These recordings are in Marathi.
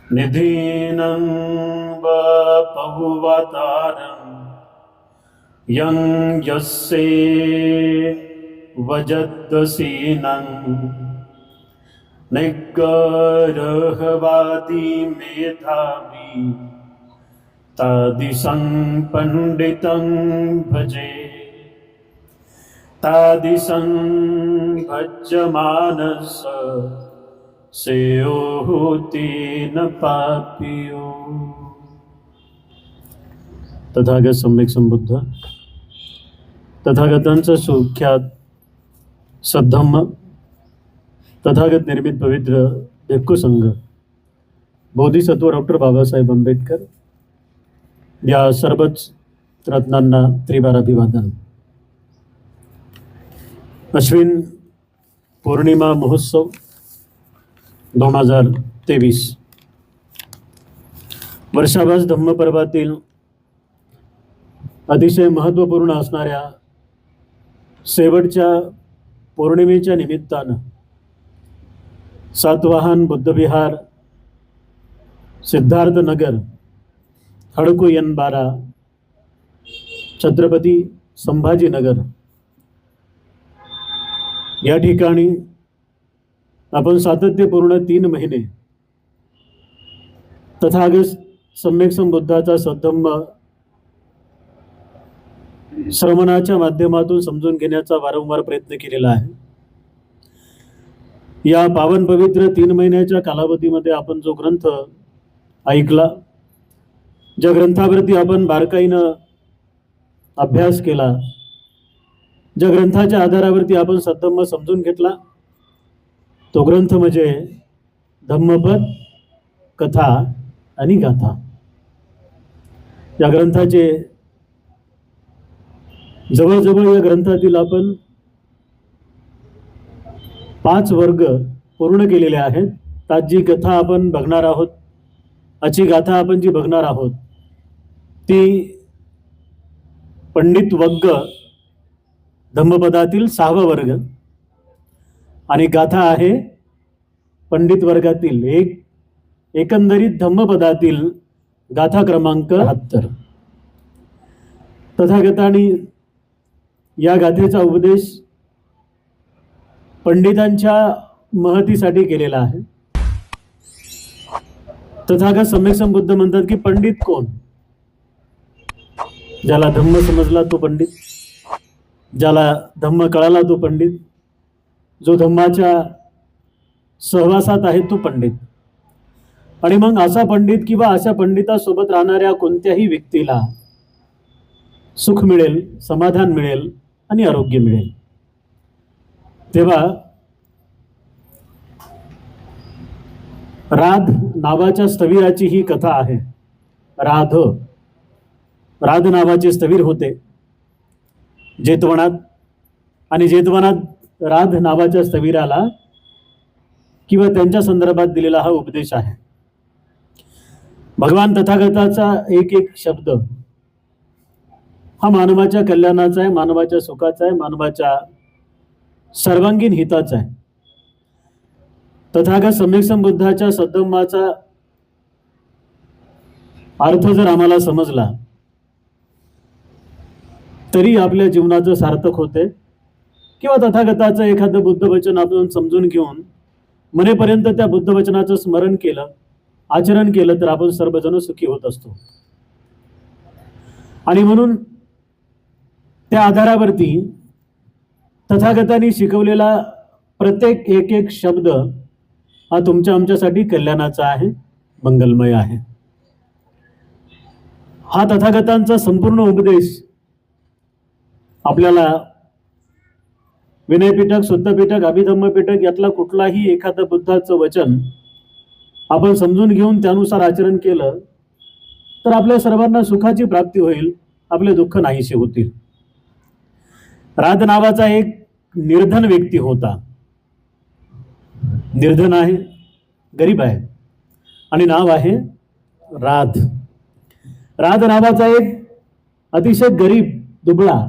निधीनं वपहुवतारं यं यस्ये वजद्दसीनं निग्रहवादी मेधावी तादिशं पंडितं भजे। तादिशं भज्यमानस होती न पापियो। तथागत सम्यक संबुद्ध तथागतांचा सुख्यात सद्धम्म तथागत निर्मित पवित्र भिक्खू संघ बोधिसत्व डॉक्टर बाबासाहेब आंबेडकर या सर्वच रत्नांना त्रिवार अभिवादन। अश्विन पौर्णिमा महोत्सव 2023 वर्षाभास धम्मपर्वातील अतिशय महत्त्वपूर्ण असणाऱ्या शेवटच्या पौर्णिमेच्या निमित्तानं सातवाहन बुद्धविहार सिद्धार्थनगर हडको N12 छत्रपती संभाजीनगर या ठिकाणी आपण सातत्यपूर्ण 3 महिने तथागत सम्यक संबुद्धाचा सद्धम्म श्रवणाच्या माध्यमातून समजून घेण्याचा वारंवार प्रयत्न केलेला आहे। या पावन पवित्र 3 महिन्याच्या कालावधीमध्ये आपण जो ग्रंथ ऐकला, ज्या ग्रंथावरती आपण बारकाईनं अभ्यास केला, ज्या ग्रंथाच्या आधारावरती आपण सद्धम्म समजून घेतला, तो ग्रंथ म्हणजे धम्मपद कथा आणि गाथा। या ग्रंथाचे जवळजवळ या ग्रंथातील आपण 5 वर्ग पूर्ण केलेले आहेत। त्यात जी कथा आपण बघणार आहोत, अची गाथा आपण जी बघणार आहोत, ती पंडित वग्ग धम्मपदातील 6वा वर्ग आणि गाथा आहे पंडित वर्गातील एकंदरीत धम्मपदातील गाथा क्रमांक 72। तथागतांनी या गाथेचा उपदेश पंडितांच्या महतीसाठी केलेला आहे। तथागत सम्यक संबुद्ध म्हणतात की पंडित कोण? ज्याला धम्म समजला तो पंडित, ज्याला धम्म कळाला तो पंडित, जो धम्माच्या सहवासात आहे तो पंडित। आणि मग असा पंडित किंवा अशा पंडितासोबत राहणाऱ्या कोणत्याही व्यक्तीला सुख मिळेल, समाधान मिळेल आणि आरोग्य मिळेल। तेव्हा राध नावाच्या स्थविराची ही कथा आहे। राध नावाचे स्थवीर होते जेतवनात, आणि जेतवनात राध नावाच्या स्थवीराला किंवा त्यांच्या संदर्भात दिलेला हा उपदेश आहे। भगवान तथागताचा एक एक शब्द हा मानवाच्या कल्याणाचा आहे, मानवाच्या सुखाचा आहे, मानवाच्या सर्वांगीण हिताचा आहे। तथागत सम्यक संबुद्धाच्या सद्धम्माचा अर्थ जर आम्हाला समजला तरी आपल्या जीवनाचं सार्थक होते, किंवा तथागताचं एखादं बुद्धवचन आपण समजून घेऊन मरेपर्यंत त्या बुद्धवचनाचं स्मरण केलं, आचरण केलं तर आपण सर्वजण सुखी होत असतो। आणि म्हणून त्या आधारावरती तथागतांनी शिकवलेला प्रत्येक एक एक शब्द हा तुमच्या आमच्यासाठी कल्याणाचा आहे, मंगलमय आहे। हा तथागतांचा संपूर्ण उपदेश आपल्याला विनयपीठक, शुद्धपीठक, अभिधम्मपीठक यातला कुठलाही एखादं बुद्धाचं वचन आपण समजून घेऊन त्यानुसार आचरण केलं तर आपल्या सर्वांना सुखाची प्राप्ती होईल, आपले दुःख नाहीसे होतील। राध नावाचा एक निर्धन व्यक्ती होता, निर्धन आहे, गरीब आहे, आणि नाव आहे राध। राध नावाचा एक अतिशय गरीब, दुबळा,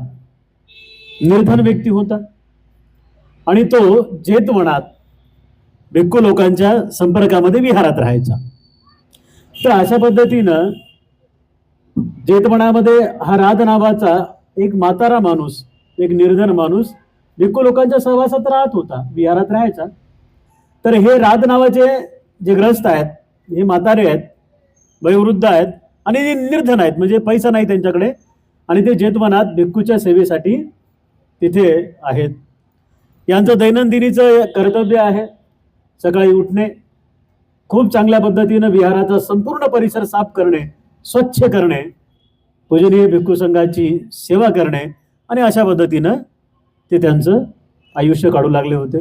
निर्धन व्यक्ती होता, आणि तो जेतवनात भिक्खू लोकांच्या संपर्कामध्ये विहारात राहायचा। तर अशा पद्धतीनं जेतवणामध्ये हा राध नावाचा एक म्हातारा माणूस, एक निर्धन माणूस भिक्खू लोकांच्या सहवासात राहत होता, विहारात राहायचा. तर हे राध नावाचे जे ग्रस्त आहेत, हे म्हातारे आहेत, वयोवृद्ध आहेत आणि हे निर्धन आहेत, म्हणजे पैसा नाही त्यांच्याकडे, आणि ते जेतवनात भिक्खूच्या सेवेसाठी तिथे आहेत. यांचं दैनंदिनीचं कर्तव्य आहे सकाळी उठणे, खूप चांगल्या पद्धतीनं विहाराचा संपूर्ण परिसर साफ करणे, स्वच्छ करणे, पूजनीय भिक्खू संघाची सेवा करणे, आणि अशा पद्धतीनं ते त्यांचं आयुष्य काढू लागले होते.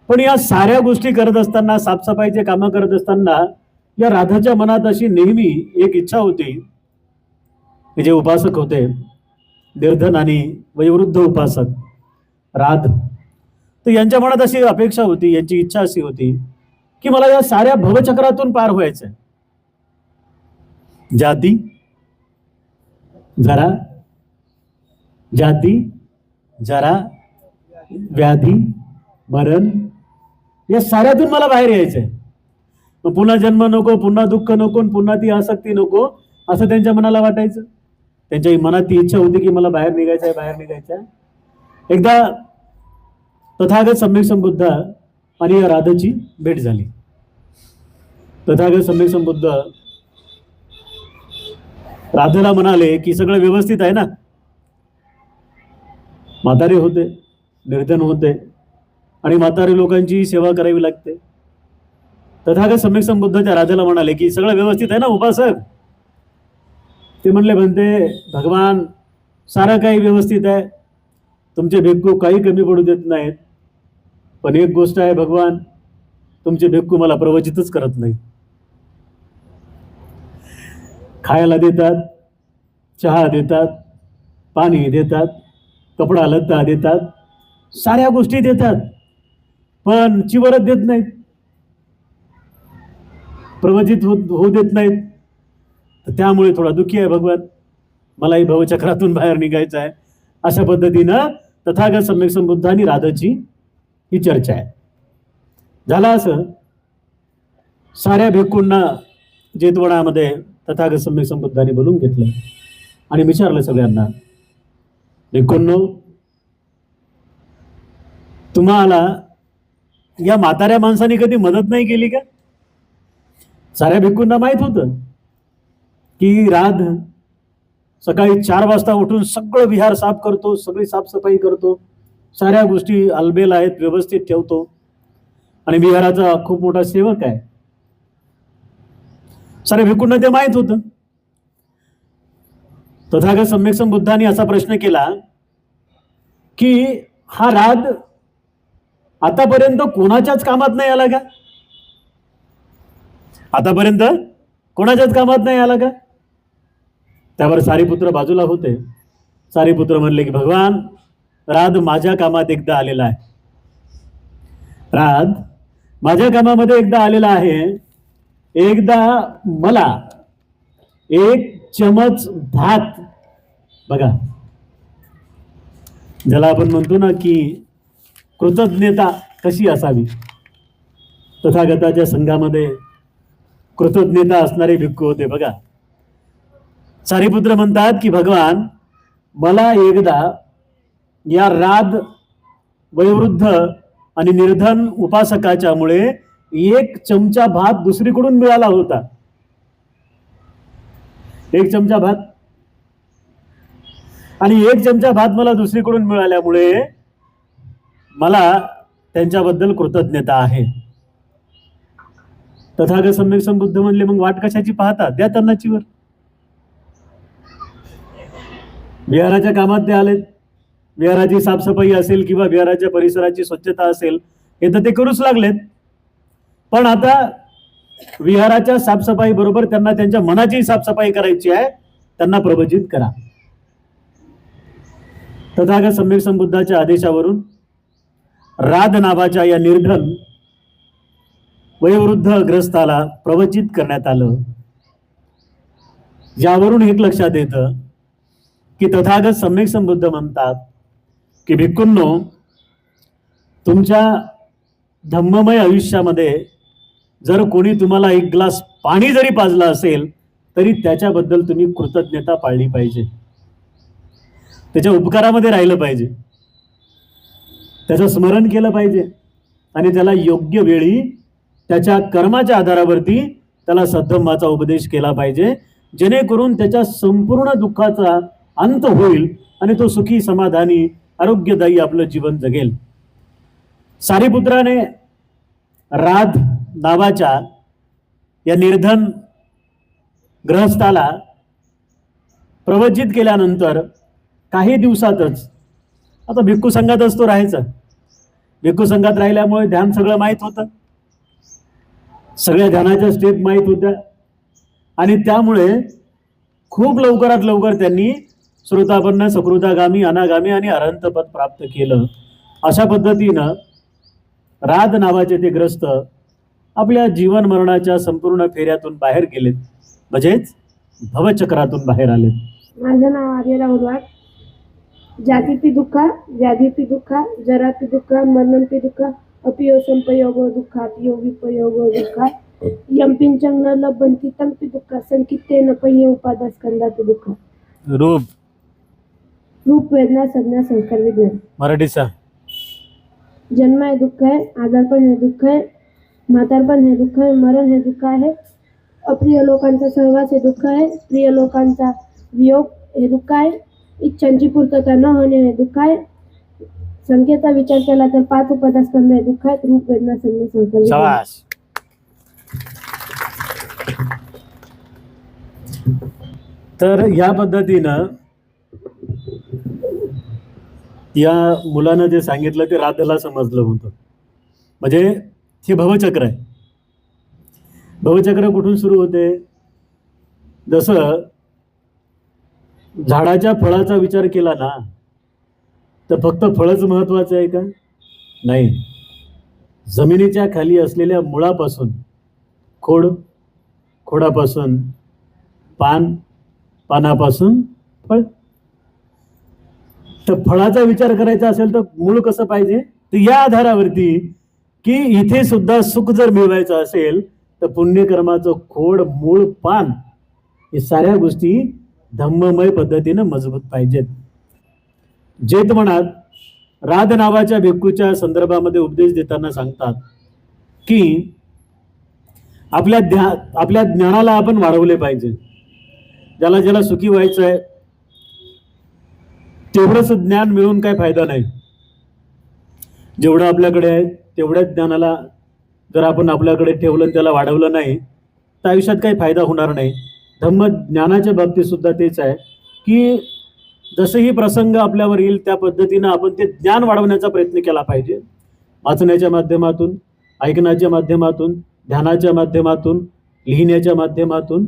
पण या साऱ्या गोष्टी करत असताना, साफसफाईचे कामं करत असताना, या राधाच्या मनात अशी नेहमी एक इच्छा होती की जे उपासक होते, निर्धन आणि वयोवृद्ध उपासक राध, तर यांच्या मनात अशी अपेक्षा होती, यांची इच्छा अशी होती की मला या साऱ्या भवचक्रातून पार व्हायचंय. जाती जरा, जाती जरा, व्याधी, मरण, या साऱ्यातून मला बाहेर यायचंय. पुन्हा जन्म नको, पुन्हा दुःख नको, पुन्हा ती आसक्ती नको, असं त्यांच्या मनाला वाटायचं. त्यांच्या मनात ती इच्छा होती की मला बाहेर निघायचंय, बाहेर निघायचंय. एकदा तथागत सम्यक संबुद्ध आणि राधाची भेट झाली. तथागत सम्यक संबुद्ध राधेला म्हणाले की सगळं व्यवस्थित आहे ना. म्हातारे होते, निर्धन होते, आणि म्हातारे लोकांची सेवा करावी लागते. तथागत सम्यक संबुद्ध त्या राधेला म्हणाले की सगळं व्यवस्थित आहे ना उपासक. ते म्हणले, म्हणते भगवान सारं काही व्यवस्थित आहे, तुमचे भिक्खू काही कमी पडू देत नाहीत, पण एक गोष्ट आहे भगवान, तुमचे भिक्खू मला प्रवचितच करत नाही. खायला देतात, चहा देतात, पाणी देतात, कपडा लत्ता देतात, साऱ्या गोष्टी देतात, पण चिवरच देत नाहीत, प्रवचित होऊ देत नाहीत. तर त्यामुळे थोडा दुःखी आहे भगवान, मलाही भवचक्रातून बाहेर निघायचं आहे. अशा पद्धतीनं तथागत सम्यक संबुद्ध आणि राधाची ही चर्चा आहे. झाला असं, साऱ्या भिक्खूंना जेतवणामध्ये तथागत सम्यक संबुद्धांनी बोलून घेतलं आणि विचारलं सगळ्यांना, भिक्खूंनो, तुम्हाला या म्हाताऱ्या माणसाने कधी मदत नाही केली का? साऱ्या भिक्खूंना माहित होतं की राध सकाळी 4 वाजता उठून सगळं विहार साफ करतो, सगळी साफसफाई करतो, साऱ्या गोष्टी अलबेल आहेत व्यवस्थित ठेवतो, आणि विहाराचा खूप मोठा सेवक आहे. साऱ्या भिक्खूंना ते माहित होतं. तथागत सम्यक संबुद्धांनी असा प्रश्न केला की हा राध आतापर्यंत कोणाच्याच कामात नाही आला का? आतापर्यंत कोणाच्याच कामात नाही आला का? त्यावर सारीपुत्र बाजूला होते. सारीपुत्र म्हणले की भगवान, राध माझ्या कामात एकदा आलेला आहे, राध माझ्या कामामध्ये एकदा आलेला आहे. एकदा मला 1 चमच भात, बघा ज्याला आपण म्हणतो ना की कृतज्ञता कशी असावी, तथागताच्या संघामध्ये कृतज्ञता असणारे भिक्खू होते. बघा, सारीपुत्र म्हणतात की भगवान, मला एकदा या राध वयोवृद्ध आणि निर्धन उपासकाच्या मुळे 1 चमचा भात दुसरीकडून मिळाला होता. 1 चमचा भात, आणि 1 चमचा भात मला दुसरीकडून मिळाल्यामुळे मला त्यांच्याबद्दल कृतज्ञता आहे. तथागत सम्यक संबुद्ध म्हणले, मग वाट कशाची पाहता, द्या त्यांना चिवर. विहाराच्या कामात ते आलेत, विहाराची साफसफाई असेल किंवा विहाराच्या परिसराची स्वच्छता असेल, हे तर ते करूच लागलेत. पण आता विहाराच्या साफसफाई बरोबर त्यांना त्यांच्या मनाची साफसफाई करायची आहे, त्यांना प्रवचित करा. तथागत सम्यक संबुद्धाच्या आदेशावरून राध नावाच्या या निर्धन वयोवृद्ध ग्रस्ताला प्रवचित करण्यात आलं. यावरून एक लक्षात येतं की तथागत सम्यक संबुद्ध म्हणतात की भिक्खूंनो, तुमच्या धम्ममय आयुष्यामध्ये जर कोणी तुम्हाला एक ग्लास पाणी जरी पाजलं असेल तरी त्याच्याबद्दल तुम्ही कृतज्ञता पाळली पाहिजे, त्याच्या उपकारामध्ये राहिलं पाहिजे, त्याचं स्मरण केलं पाहिजे आणि त्याला योग्य वेळी त्याच्या कर्माच्या आधारावरती त्याला सद्धम्माचा उपदेश केला पाहिजे, जेणेकरून त्याच्या संपूर्ण दुःखाचा अंत होईल आणि तो सुखी समाधानी आरोग्यदायी आपलं जीवन जगेल. सारीपुत्राने राध नावाच्या या निर्धन गृहस्थाला प्रवचित केल्यानंतर काही दिवसातच, आता भिक्खू संघात असतो राहायचं, भिक्खू संघात राहिल्यामुळे ध्यान सगळं माहीत होतं, सगळ्या ध्यानाच्या स्टेप माहीत होत्या आणि त्यामुळे खूप लवकरात लवकर त्यांनी श्रोतापन्न, सकृतागामी, अनागामी आणि अरहंत पद प्राप्त केलं. अशा पद्धतीनं राध नावाचे ते ग्रस्त आपल्या जीवन मरणाच्या संपूर्ण फेऱ्यातून बाहेर गेलेत, म्हणजेच भवचक्रातून बाहेर आले. माझं नाव आर्यराव वाघ. जातीपी दुःख, व्याधीपी दुःख, जरापी दुःख, मरणपी दुःख, अपियो संपयोगो दुःखात यो विपयोगो दुःखात यंपिंचंग न लब्बंती तंपी दुःख संकित्तेन पह्ये उपादास्कंदापी दुःख. रूप रूप, वेदना, संज्ञा, संस्कार, विज्ञान. मराठीचा. जन्म हे दुःख आहे, आजारपण हे दुःख आहे, म्हातारपण हे दुःख आहे, मरण हे दुःख आहे, अप्रिय लोकांचा सहवास हे दुःख आहे, प्रिय लोकांचा वियोग हे दुःख आहे, इच्छांची पूर्तता न होणे हे दुःख आहे, संख्येचा विचार केला तर 5 उपादास्कंद हे दुःख आहेत. रूप, वेदना, संज्ञा, संस्कार, विज्ञान. शाबास. तर या पद्धतीनं या मुलानं जे सांगितलं ते राधाला समजलं होतं, म्हणजे हे भवचक्र आहे. भवचक्र कुठून सुरू होते? जसं झाडाच्या फळाचा विचार केला ना तर फक्त फळच महत्वाचं आहे का? नाही. जमिनीच्या खाली असलेल्या मुळापासून खोड, खोडापासून पान, पानापासून फळ. तर फळाचा विचार करायचा असेल तर मूळ कसं पाहिजे? तर या आधारावरती की इथे सुद्धा सुख जर मिळवायचं असेल तर पुण्यकर्माचं खोड, मूळ, पान हे साऱ्या गोष्टी धम्ममय पद्धतीनं मजबूत पाहिजेत. जेत म्हणत राध नावाच्या भिक्खूच्या संदर्भामध्ये उपदेश देताना सांगतात की आपल्या ज्ञानाला आपण वाढवले पाहिजे. ज्याला ज्याला सुखी व्हायचं आहे तेवढंच ज्ञान मिळून काय फायदा नाही. जेवढं आपल्याकडे आहे तेवढ्याच ज्ञानाला जर आपण आपल्याकडे ठेवलं, त्याला वाढवलं नाही तर आयुष्यात काही फायदा होणार नाही. धम्म ज्ञानाच्या बाबतीत सुद्धा तेच आहे की जसंही प्रसंग आपल्यावर येईल त्या पद्धतीनं आपण ते ज्ञान वाढवण्याचा प्रयत्न केला पाहिजे. वाचण्याच्या माध्यमातून, ऐकण्याच्या माध्यमातून, ध्यानाच्या माध्यमातून, लिहिण्याच्या माध्यमातून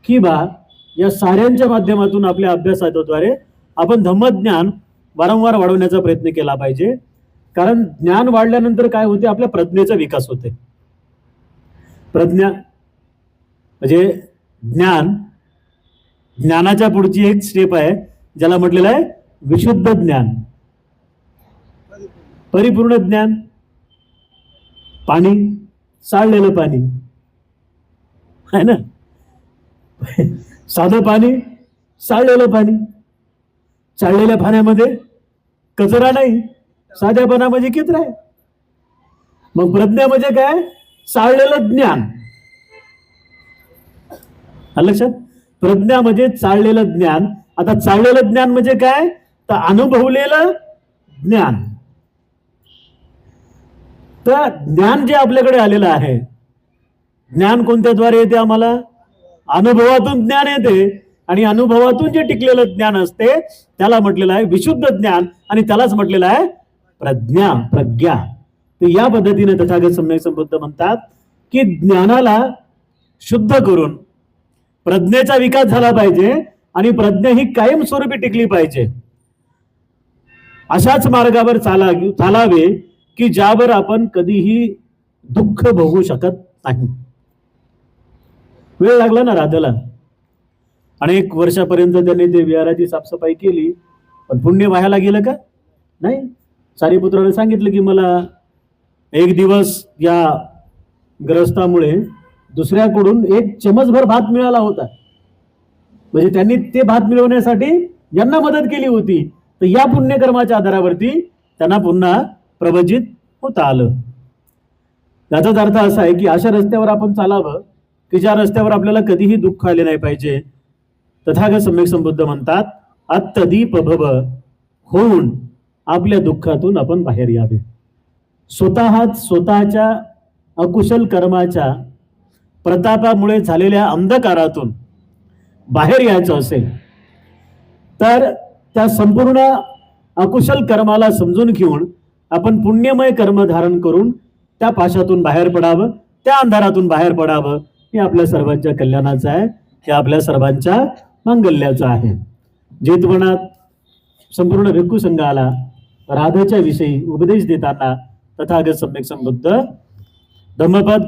किंवा या साऱ्यांच्या माध्यमातून आपल्या अभ्यासाद्वारे आपण धम्मज्ञान वारंवार वाढवण्याचा प्रयत्न केला पाहिजे. कारण ज्ञान वाढल्यानंतर काय होते? आपल्या प्रज्ञेचा विकास होते. प्रज्ञा म्हणजे ज्ञान, ज्ञानाच्या पुढची एक स्टेप आहे ज्याला म्हटलेलं आहे विशुद्ध ज्ञान, परिपूर्ण ज्ञान. पाणी, चाळलेलं पाणी आहे ना, साधं पाणी, चाळलेलं पाणी. चाळलेल्या पाण्यामध्ये कचरा नाही, साध्या पाण्यामध्ये किचरा आहे. मग प्रज्ञा म्हणजे काय? चाळलेलं ज्ञान. लक्षात? प्रज्ञा म्हणजे चाळलेलं ज्ञान. आता चाळलेलं ज्ञान म्हणजे काय? तर अनुभवलेलं ज्ञान. तर ज्ञान जे आपल्याकडे आलेलं आहे, ज्ञान कोणत्याद्वारे येते? आम्हाला अनुभवातून ज्ञान येते आणि अनुभवातून जे टिकलेलं ज्ञान असते त्याला म्हटलेलं आहे विशुद्ध ज्ञान आणि त्यालाच म्हटलेलं आहे प्रज्ञा, प्रज्ञा. तर या पद्धतीने तथागत सम्यक संबुद्ध म्हणतात की ज्ञानाला शुद्ध करून प्रज्ञेचा विकास झाला पाहिजे आणि प्रज्ञा ही कायमस्वरूपी टिकली पाहिजे. अशाच मार्गावर चालावे की ज्यावर आपण कधीही दुःख भोगू शकत नाही. वेळ लागला ना राधाला, अनेक वर्षापर्यंत त्यांनी ते विहाराची साफसफाई केली, पण पुण्य वाह्याला गेलं का? नाही. सारीपुत्राने सांगितलं की मला एक दिवस या ग्रस्तामुळे दुसऱ्याकडून एक चमचभर भात मिळाला होता. म्हणजे त्यांनी ते भात मिळवण्यासाठी यांना मदत केली होती. तर या पुण्यकर्माच्या आधारावरती त्यांना पुन्हा प्रवचित होता आलं. याचाच अर्थ असा आहे की अशा रस्त्यावर आपण चालावं की ज्या रस्त्यावर आपल्याला कधीही दुःख आले नाही पाहिजे. तथागत सम्यक संबुद्ध म्हणतात, अत्तदीप भव, होऊन आपल्या दुःखातून आपण बाहेर यावे. स्वतःच्या अकुशल कर्माच्या प्रतापामुळे झालेल्या अंधकारातून बाहेर यायचं असेल तर त्या संपूर्ण अकुशल कर्माला समजून घेऊन आपण पुण्यमय कर्म धारण करून त्या पाशातून बाहेर पडावं, त्या अंधारातून बाहेर पडावं. हे आपल्या सर्वांच्या कल्याणाचं आहे, हे आपल्या सर्वांच्या मांगल्याचं आहे. जेतवनात संपूर्ण भिक्खू संघाला राधेच्या विषयी उपदेश देताना तथागत सम्यक संबुद्ध धम्मपद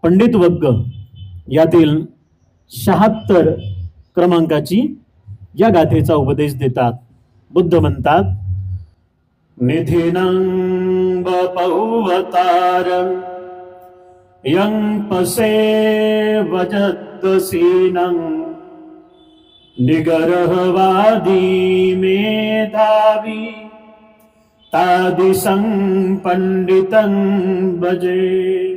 पंडित वर्ग यातील 76 क्रमांकाची या गाथेचा उपदेश देतात. बुद्ध म्हणतात, निधिनं बपौवतारं यं पसे वजद्दसीनं निगरहवादी मेधावी तादिसं पंडितं भजे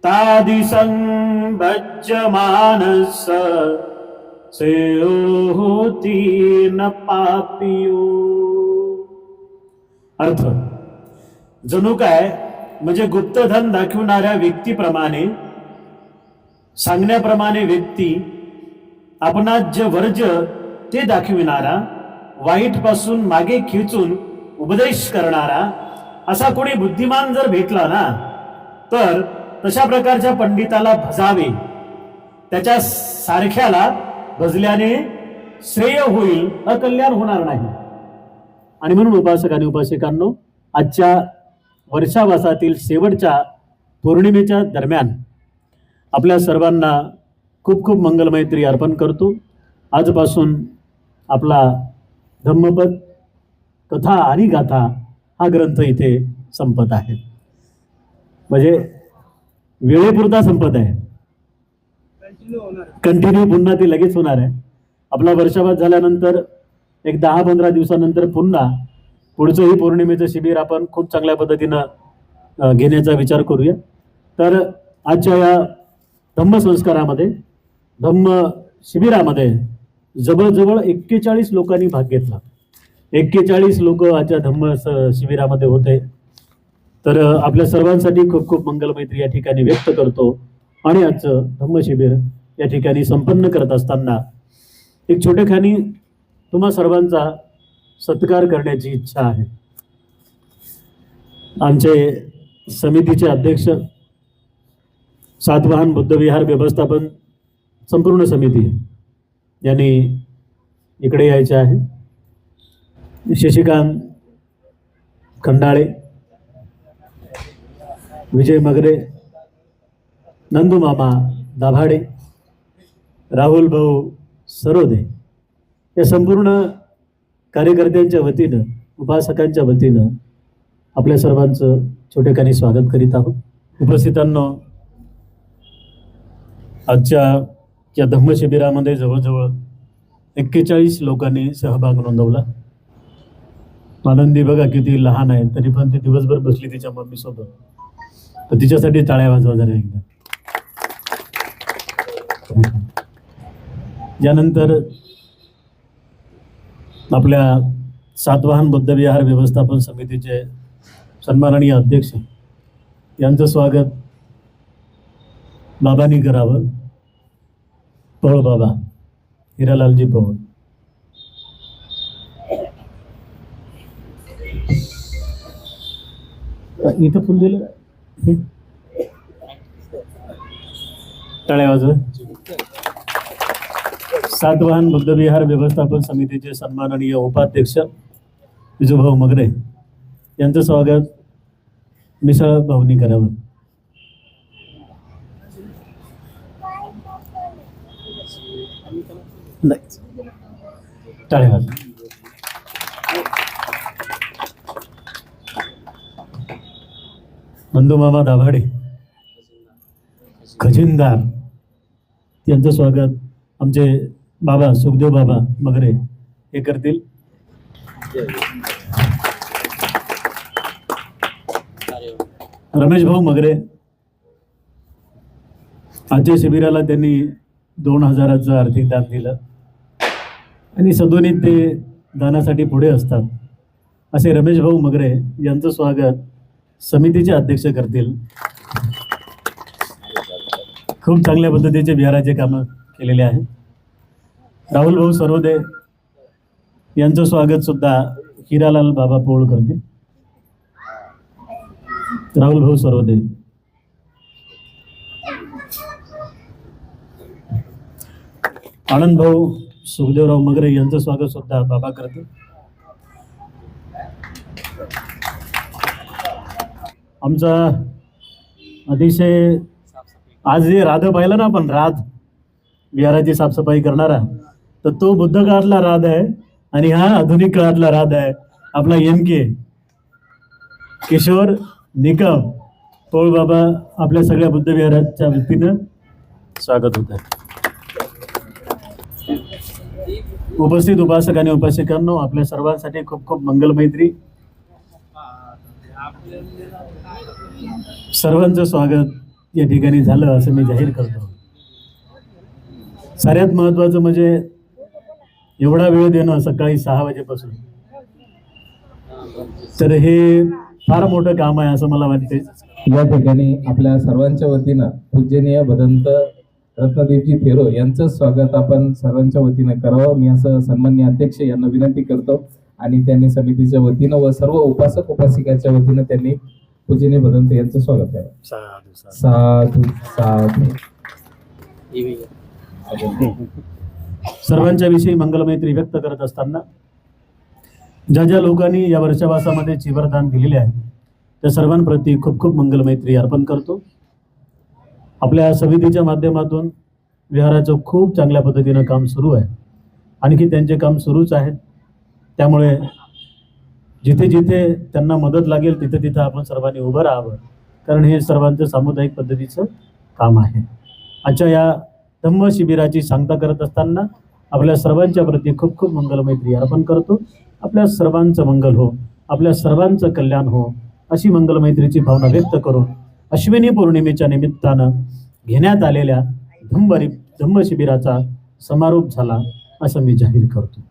तादिसं भज्यमानस सेयो होती न पापियो. अर्थ, जणू काय म्हणजे गुप्तधन दाखवणाऱ्या व्यक्तीप्रमाणे सांगण्याप्रमाणे व्यक्ती आपणात जे वर्ज ते दाखविणारा, वाईट पासून मागे खेचून उपदेश करणारा असा कोणी बुद्धिमान जर भेटला ना तर तशा प्रकारच्या पंडिताला भजावे. त्याच्या सारख्याला भजल्याने श्रेय होईल, अकल्याण होणार नाही. आणि म्हणून उपासक आणि उपासिकांनो, आजच्या वर्षावासातील शेवटच्या पौर्णिमेच्या दरम्यान आपल्या सर्वांना खूप खूप मंगलमैत्री अर्पण करतो. आजपासून आपला धम्मपद कथा आणि गाथा हा ग्रंथ इथे संपत आहे. म्हणजे वेळेपुरता संपत आहे, कंटिन्यू पुन्हा ती लगेच होणार आहे. आपला वर्षावास झाल्यानंतर एक 10-15 दिवसानंतर पुन्हा पुढचंही पौर्णिमेचं शिबिर आपण खूप चांगल्या पद्धतीनं घेण्याचा विचार करूया. तर आजच्या या धम्मसंस्कारामध्ये, धम्म शिबिरामध्ये जवळजवळ 41 लोकांनी भाग घेतला. 41 लोक आजच्या धम्म शिबिरामध्ये होते. तर आपल्या सर्वांसाठी खूप खूप मंगलमैत्री या ठिकाणी व्यक्त करतो. आणि आजचं धम्म शिबिर या ठिकाणी संपन्न करत असताना एक छोटेखानी तुम्हा सर्वांचा सत्कार करण्याची इच्छा आहे. आमचे समितीचे अध्यक्ष, सातवाहन बुद्धविहार व्यवस्थापन संपूर्ण समिती यांनी इकडे यायचे आहे. शशिकांत खंडाळे, विजय मगरे, नंदू मामा दाभाडे, राहुल भाऊ सरोदे या संपूर्ण कार्यकर्त्यांच्या वतीनं, उपासकांच्या वतीनं आपल्या सर्वांचं छोटेखानी स्वागत करीत आहोत. उपस्थितांनो, आजच्या या धम्म शिबिरामध्ये जवळजवळ 41 लोकांनी सहभाग नोंदवला. आनंदी बघा किती लहान आहे, तरी पण ती दिवसभर बसली तिच्या मम्मी सोबत. तर तिच्यासाठी टाळ्या वाजवा जरा एकदा. यानंतर आपल्या सातवाहन बुद्धविहार व्यवस्थापन समितीचे सन्माननीय अध्यक्ष यांचं स्वागत बाबांनी करावं. पवळ बाबा, हिरालालजी पवळ. इथं फुल दिलं, टाळ्या वाजवा. सातवाहन बुद्धविहार व्यवस्थापन समितीचे सन्माननीय उपाध्यक्ष विजूभाऊ मगरे यांचं स्वागत मिसळ भाऊनी करावं. टाळ्या वाजवा. नंदू मामा दाभाडे खजिनदार यांचं स्वागत आमचे बाबा सुखदेव बाबा मगरे हे करतील. रमेश भाऊ मगरे आजच्या शिबिराला त्यांनी 2000चं आर्थिक दान दिलं आणि सदोनीत ते दानासाठी पुढे असतात. असे रमेश भाऊ मगरे यांचं स्वागत समितीचे अध्यक्ष करतील. खूप चांगल्या पद्धतीचे विहाराचे कामं केलेले आहे. राहुल भाऊ सर्वदे यांचं स्वागत सुद्धा हिरालाल बाबा पोळ करतील. राहुल भाऊ सर्वदे. आनंद भाऊ सुखदेवराव मगरे यांचं स्वागत सुद्धा बाबा करतील. आमचा अतिशय आज जे राध पाहिलं ना आपण, राध विहाराची साफसफाई करणारा, तर तो बुद्ध काळातला राध आहे आणि हा आधुनिक काळातला राध आहे आपला MK किशोर निकम पोळ बाबा. आपल्या सगळ्या बुद्ध विहाराच्या वतीनं स्वागत होत आहे. उपस्थित उपासक आणि उपासिकांनो, आपल्या सर्वांसाठी खूप खूप मंगलमैत्री. सर्वांचं स्वागत या ठिकाणी झालं असं मी जाहीर करतो. सगळ्यात महत्वाचं म्हणजे एवढा वेळ देणं सकाळी 6 वाजेपासून, तर हे फार मोठं काम आहे असं मला वाटते. या ठिकाणी आपल्या सर्वांच्या वतीनं पूजनीय भदंत रत्नदेवजी थेरो यांचं स्वागत आपण सर्वांच्या वतीनं करावं, मी असं सन्माननीय अध्यक्ष यांना विनंती करतो. आणि त्यांनी समितीच्या वतीनं व सर्व उपासक उपासिकाच्या वतीनं त्यांनी पूजनीय भदंत यांचं स्वागत करावं. साधू साधू. सर्वांच्या विषयी मंगलमैत्री व्यक्त करत असताना ज्या ज्या लोकांनी या वर्षावासामध्ये चिवरदान दिलेले आहे त्या सर्वांप्रती खूप खूप मंगलमैत्री अर्पण करतो. आपल्या समितीच्या माध्यमातून विहाराचं खूप चांगल्या पद्धतीनं काम सुरू आहे. आणखी त्यांचे काम सुरूच आहेत. त्यामुळे जिथे जिथे त्यांना मदत लागेल तिथे तिथे आपण सर्वांनी उभं राहावं, कारण हे सर्वांचं सामुदायिक पद्धतीचं काम आहे. आजच्या या धम्म शिबिराची सांगता करत असताना आपल्या सर्वांच्या प्रती खूप खूप मंगलमैत्री अर्पण करतो. आपल्या सर्वांचं मंगल हो, आपल्या सर्वांचं कल्याण हो, अशी मंगलमैत्रीची भावना व्यक्त करून अश्विनी पौर्णिमेच्या निमित्तानं घेण्यात आलेल्या धम्म शिबिराचा समारोप झाला असं मी जाहीर करतो.